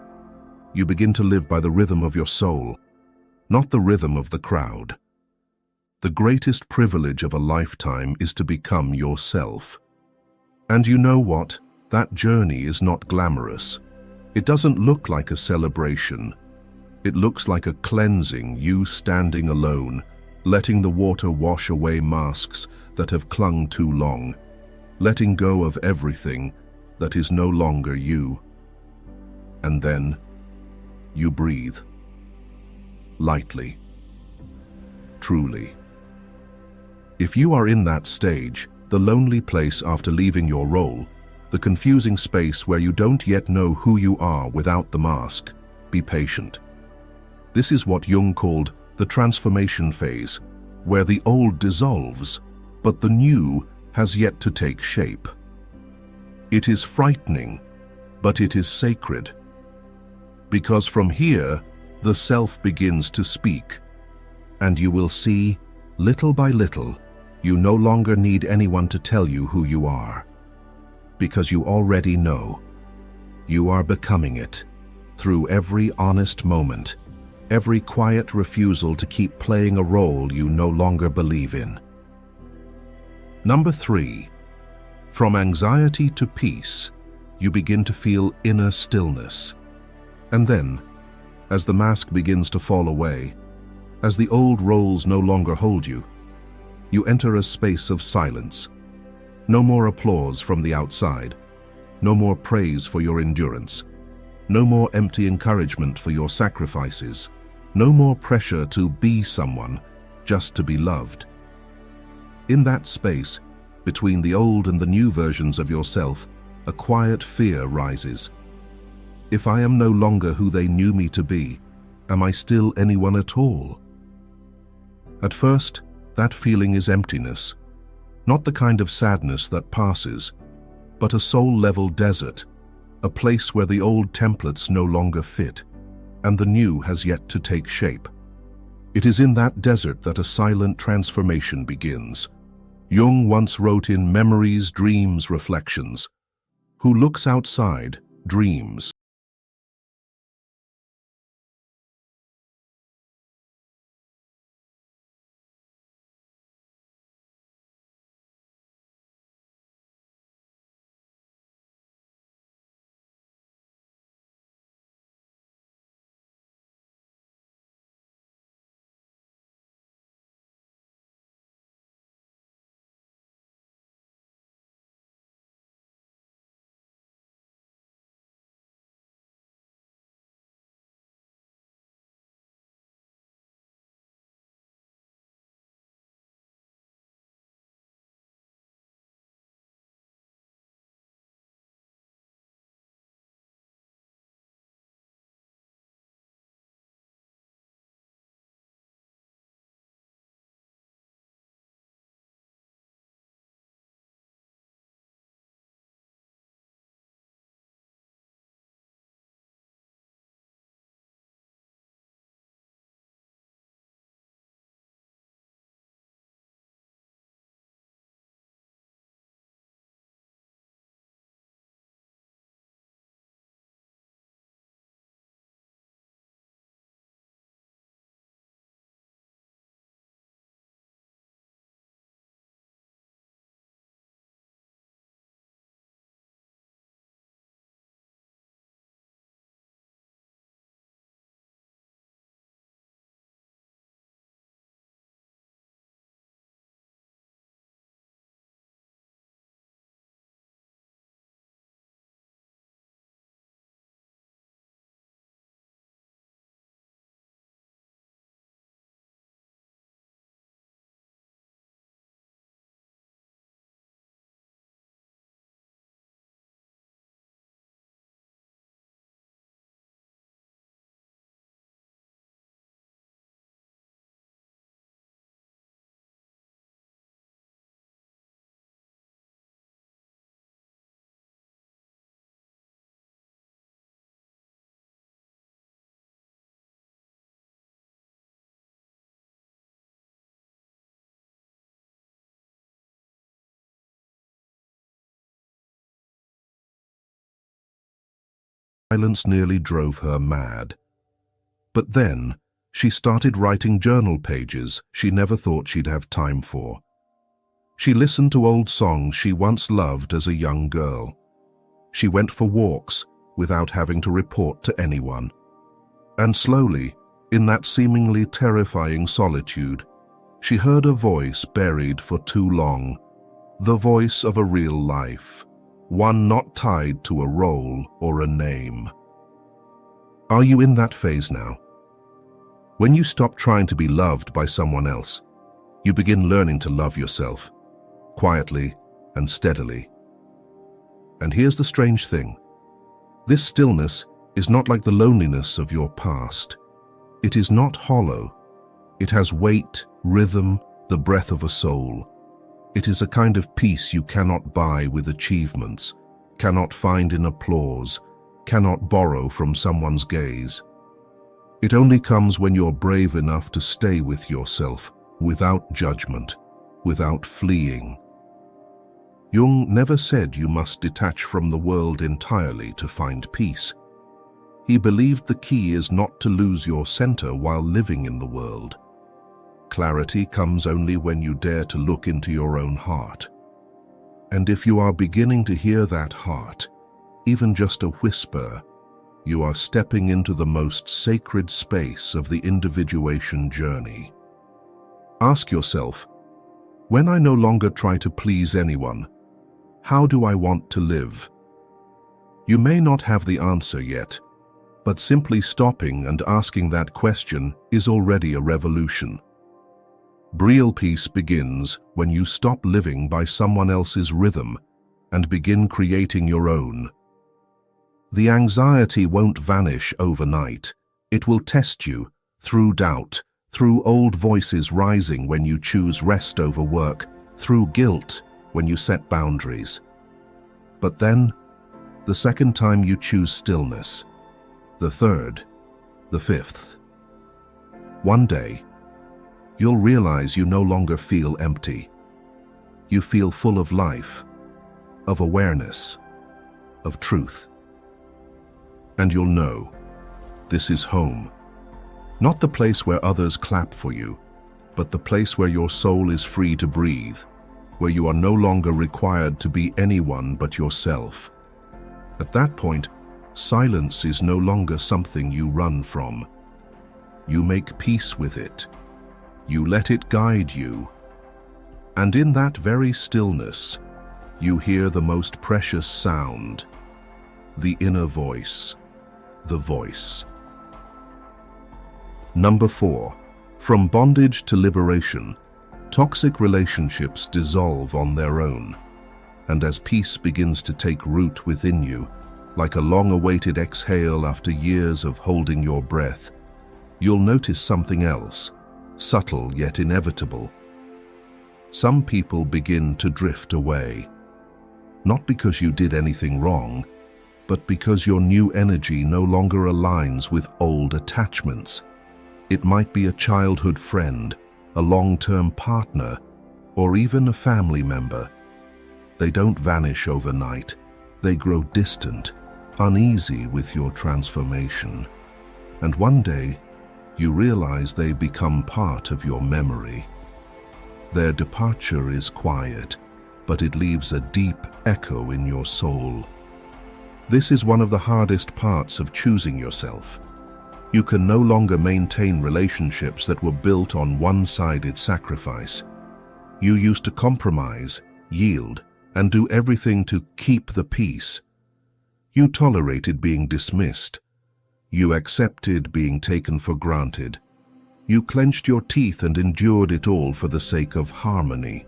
You begin to live by the rhythm of your soul, not the rhythm of the crowd. The greatest privilege of a lifetime is to become yourself. And you know what? That journey is not glamorous. It doesn't look like a celebration. It looks like a cleansing, you standing alone, letting the water wash away masks that have clung too long, letting go of everything that is no longer you. And then you breathe. Lightly. Truly. If you are in that stage, the lonely place after leaving your role, the confusing space where you don't yet know who you are without the mask, be patient. This is what Jung called the transformation phase, where the old dissolves, but the new has yet to take shape. It is frightening, but it is sacred. Because from here, the self begins to speak, and you will see, little by little, you no longer need anyone to tell you who you are. Because you already know. You are becoming it, through every honest moment, every quiet refusal to keep playing a role you no longer believe in. Number 3. From anxiety to peace, you begin to feel inner stillness. And then, as the mask begins to fall away, as the old roles no longer hold you, you enter a space of silence. No more applause from the outside. No more praise for your endurance. No more empty encouragement for your sacrifices. No more pressure to be someone just to be loved. In that space, between the old and the new versions of yourself, a quiet fear rises. If I am no longer who they knew me to be, am I still anyone at all? At first, that feeling is emptiness, not the kind of sadness that passes, but a soul-level desert, a place where the old templates no longer fit, and the new has yet to take shape. It is in that desert that a silent transformation begins. Jung once wrote in Memories, Dreams, Reflections, "Who looks outside, dreams." Silence nearly drove her mad. But then, she started writing journal pages she never thought she'd have time for. She listened to old songs she once loved as a young girl. She went for walks without having to report to anyone. And slowly, in that seemingly terrifying solitude, she heard a voice buried for too long, the voice of a real life, one not tied to a role or a name. Are you in that phase now? When you stop trying to be loved by someone else, you begin learning to love yourself, quietly and steadily. And here's the strange thing. This stillness is not like the loneliness of your past. It is not hollow. It has weight, rhythm, the breath of a soul. It is a kind of peace you cannot buy with achievements, cannot find in applause, cannot borrow from someone's gaze. It only comes when you're brave enough to stay with yourself, without judgment, without fleeing. Jung never said you must detach from the world entirely to find peace. He believed the key is not to lose your center while living in the world. Clarity comes only when you dare to look into your own heart. And if you are beginning to hear that heart, even just a whisper, you are stepping into the most sacred space of the individuation journey. Ask yourself, when I no longer try to please anyone, how do I want to live? You may not have the answer yet, but simply stopping and asking that question is already a revolution. Real peace begins when you stop living by someone else's rhythm and begin creating your own. The anxiety won't vanish overnight. It will test you through doubt, through old voices rising when you choose rest over work, through guilt when you set boundaries. But then, the second time you choose stillness, the third, the fifth. One day, you'll realize you no longer feel empty. You feel full of life, of awareness, of truth. And you'll know, this is home. Not the place where others clap for you, but the place where your soul is free to breathe, where you are no longer required to be anyone but yourself. At that point, silence is no longer something you run from. You make peace with it. You let it guide you. And in that very stillness, you hear the most precious sound, the inner voice, the voice. Number 4. From bondage to liberation, toxic relationships dissolve on their own. And as peace begins to take root within you, like a long-awaited exhale after years of holding your breath, you'll notice something else, subtle yet inevitable. Some people begin to drift away, not because you did anything wrong, but because your new energy no longer aligns with old attachments. It might be a childhood friend, a long-term partner, or even a family member. They don't vanish overnight. They grow distant, uneasy with your transformation. And one day, you realize they become part of your memory. Their departure is quiet, but it leaves a deep echo in your soul. This is one of the hardest parts of choosing yourself. You can no longer maintain relationships that were built on one-sided sacrifice. You used to compromise, yield, and do everything to keep the peace. You tolerated being dismissed. You accepted being taken for granted. You clenched your teeth and endured it all for the sake of harmony.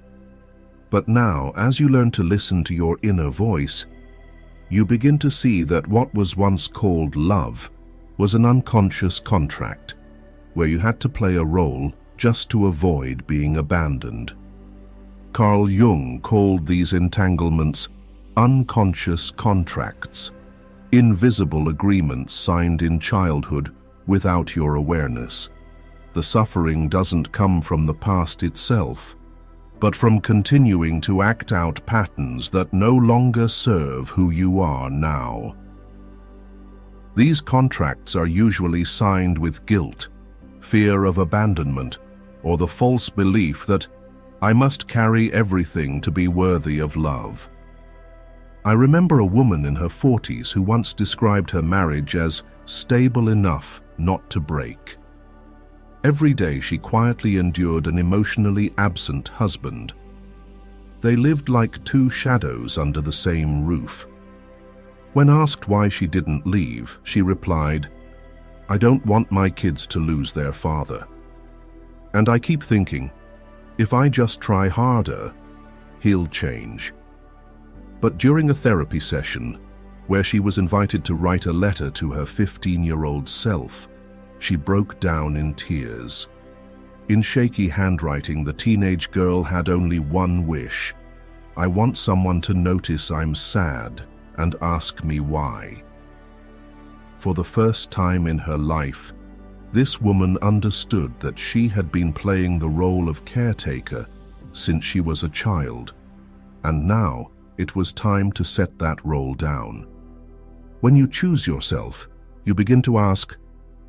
But now, as you learn to listen to your inner voice, you begin to see that what was once called love was an unconscious contract, where you had to play a role just to avoid being abandoned. Carl Jung called these entanglements unconscious contracts, invisible agreements signed in childhood without your awareness. The suffering doesn't come from the past itself, but from continuing to act out patterns that no longer serve who you are now. These contracts are usually signed with guilt, fear of abandonment, or the false belief that I must carry everything to be worthy of love. I remember a woman in her 40s who once described her marriage as stable enough not to break. Every day she quietly endured an emotionally absent husband. They lived like two shadows under the same roof. When asked why she didn't leave, she replied, "I don't want my kids to lose their father. And I keep thinking, if I just try harder, he'll change." But during a therapy session, where she was invited to write a letter to her 15-year-old self, she broke down in tears. In shaky handwriting, the teenage girl had only one wish: I want someone to notice I'm sad and ask me why. For the first time in her life, this woman understood that she had been playing the role of caretaker since she was a child, and now it was time to set that role down. When you choose yourself, you begin to ask,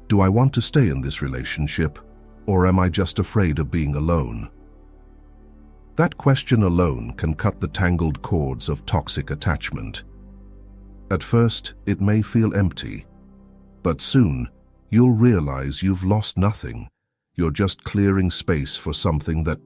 do I want to stay in this relationship, or am I just afraid of being alone? That question alone can cut the tangled cords of toxic attachment. At first, it may feel empty, but soon you'll realize you've lost nothing. You're just clearing space for something that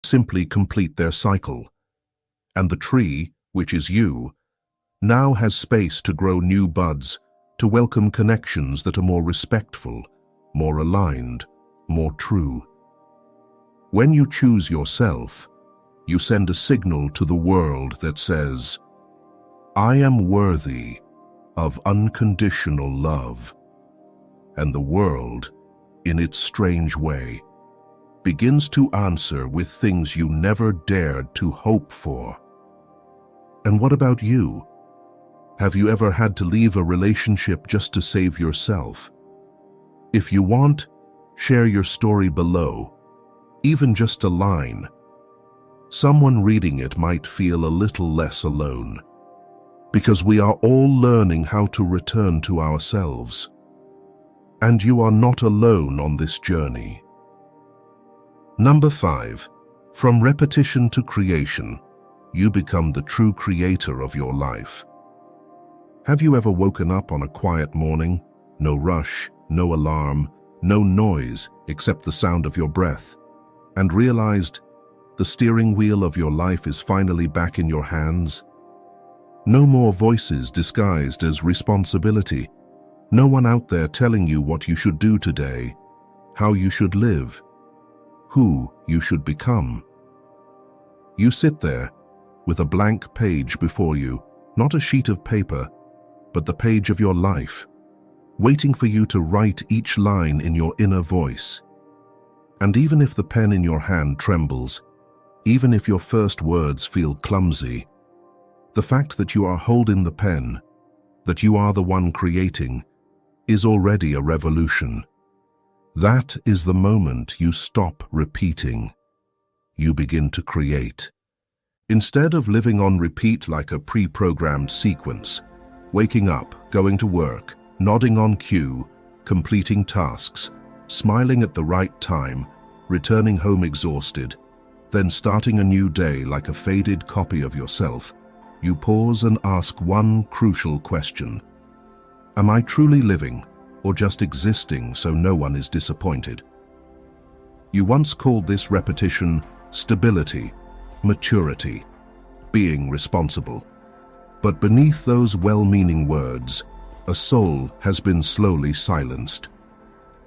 simply complete their cycle. And the tree, which is you, now has space to grow new buds, to welcome connections that are more respectful, more aligned, more true. When you choose yourself, you send a signal to the world that says, I am worthy of unconditional love. And the world, in its strange way, begins to answer with things you never dared to hope for. And what about you? Have you ever had to leave a relationship just to save yourself? If you want, share your story below, even just a line. Someone reading it might feel a little less alone, because we are all learning how to return to ourselves. And you are not alone on this journey. Number 5. From repetition to creation, you become the true creator of your life. Have you ever woken up on a quiet morning, no rush, no alarm, no noise except the sound of your breath, and realized the steering wheel of your life is finally back in your hands? No more voices disguised as responsibility. No one out there telling you what you should do today, how you should live, who you should become. You sit there with a blank page before you, not a sheet of paper, but the page of your life, waiting for you to write each line in your inner voice. And even if the pen in your hand trembles, even if your first words feel clumsy, the fact that you are holding the pen, that you are the one creating, is already a revolution. That is the moment you stop repeating. You begin to create. Instead of living on repeat like a pre-programmed sequence, waking up, going to work, nodding on cue, completing tasks, smiling at the right time, returning home exhausted, then starting a new day like a faded copy of yourself, you pause and ask one crucial question. Am I truly living, or just existing so no one is disappointed? You once called this repetition stability, maturity, being responsible. But beneath those well-meaning words, a soul has been slowly silenced.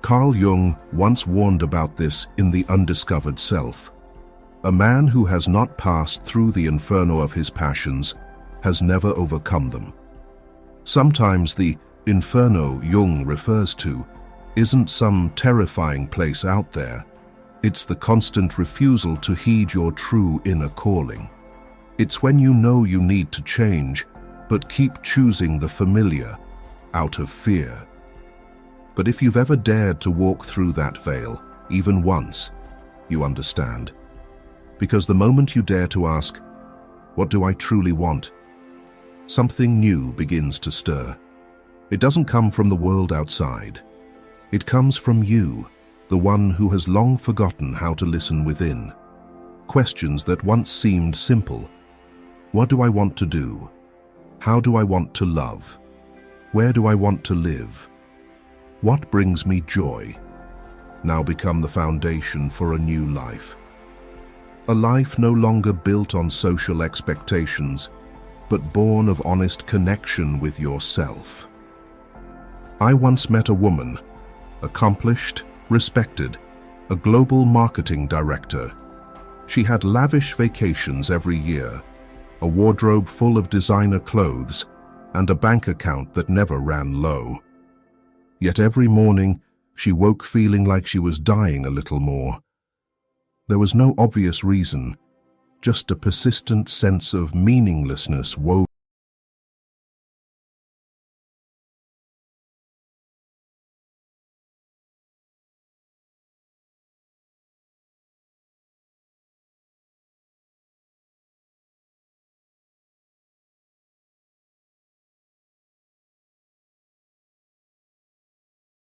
Carl Jung once warned about this in The Undiscovered Self. A man who has not passed through the inferno of his passions has never overcome them. Sometimes the inferno Jung refers to isn't some terrifying place out there. It's the constant refusal to heed your true inner calling. It's when you know you need to change, but keep choosing the familiar out of fear. But if you've ever dared to walk through that veil, even once, you understand. Because the moment you dare to ask, what do I truly want? Something new begins to stir. It doesn't come from the world outside. It comes from you, the one who has long forgotten how to listen within. Questions that once seemed simple. What do I want to do? How do I want to love? Where do I want to live? What brings me joy? Now become the foundation for a new life. A life no longer built on social expectations, but born of honest connection with yourself. I once met a woman, accomplished, respected, a global marketing director. She had lavish vacations every year, a wardrobe full of designer clothes, and a bank account that never ran low. Yet every morning, she woke feeling like she was dying a little more. There was no obvious reason, just a persistent sense of meaninglessness woven